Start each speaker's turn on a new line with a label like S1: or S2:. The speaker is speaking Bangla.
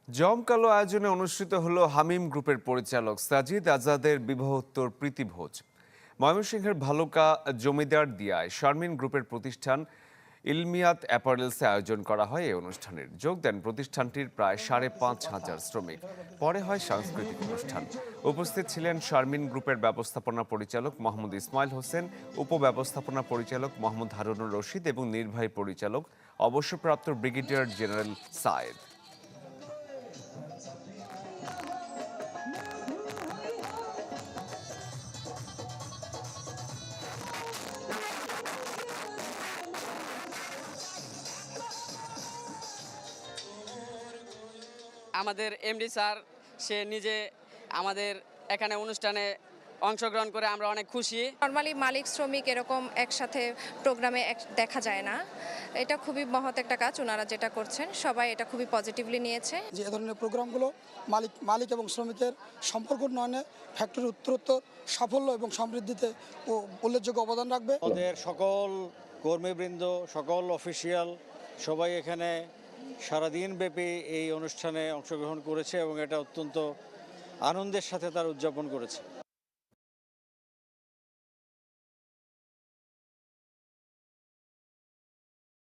S1: জমকালো আয়োজনে অনুষ্ঠিত হলো হামিম গ্রুপের পরিচালক সাজিদ আজাদের বিবাহোত্তর প্রীতিভোজ। ময়মনসিংহের ভালুকা জমিদার দিয়ায় শারমিন গ্রুপের প্রতিষ্ঠান ইলমিয়াত অ্যাপারেলসে আয়োজন করা হয় এই অনুষ্ঠানের। যোগ দেন প্রতিষ্ঠানটির প্রায় 5,500 শ্রমিক। পরে হয় সাংস্কৃতিক অনুষ্ঠান। উপস্থিত ছিলেন শারমিন গ্রুপের ব্যবস্থাপনা পরিচালক মোহাম্মদ ইসমাইল হোসেন, উপব্যবস্থাপনা পরিচালক মোহাম্মদ হারুনুর রশিদ এবং নির্বাহী পরিচালক অবসরপ্রাপ্ত ব্রিগেডিয়ার জেনারেল সায়েদ।
S2: আমাদের এমডি স্যার সে নিজে আমাদের এখানে অনুষ্ঠানে অংশগ্রহণ করে আমরা অনেক খুশি।
S3: নর্মালি মালিক শ্রমিক এরকম একসাথে প্রোগ্রামে দেখা যায় না। এটা খুবই মহৎ একটা কাজ ওনারা যেটা করছেন, সবাই এটা খুবই পজিটিভলি নিয়েছে।
S4: যে এ ধরনের প্রোগ্রামগুলো মালিক এবং শ্রমিকের সম্পর্ক উন্নয়নে ফ্যাক্টরির উত্তরোত্তর সাফল্য এবং সমৃদ্ধিতে উল্লেখযোগ্য অবদান রাখবে।
S5: আমাদের সকল কর্মীবৃন্দ, সকল অফিসিয়াল সবাই এখানে সারাদিন ব্যাপী এই অনুষ্ঠানে অংশগ্রহণ করেছে এবং এটা অত্যন্ত আনন্দের সাথে তার উদযাপন করেছে।